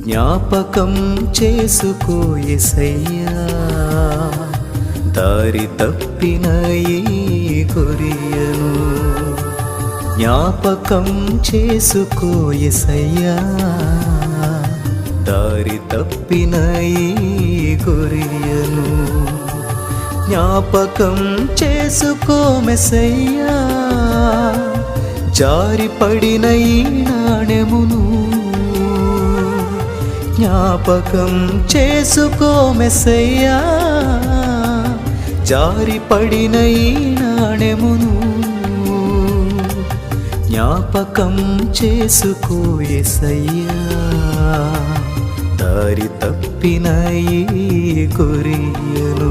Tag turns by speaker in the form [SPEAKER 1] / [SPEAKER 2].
[SPEAKER 1] జ్ఞాపకం చేసుకో యేసయ్యా, దారి తప్పిన ఈ గొరియను జ్ఞాపకం చేసుకో యేసయ్యా, దారి తప్పిన ఈ గొరియను జ్ఞాపకం చేసుకో మెస్సయ్యా, జారిపడిన ఈ నాణెమును జ్ఞాపకం చేసుకో మెస్సయ్యా, జారిపడిన ఈ నాణెమును జ్ఞాపకం చేసుకో యేసయ్యా, దారి తప్పిన ఈ గొరియను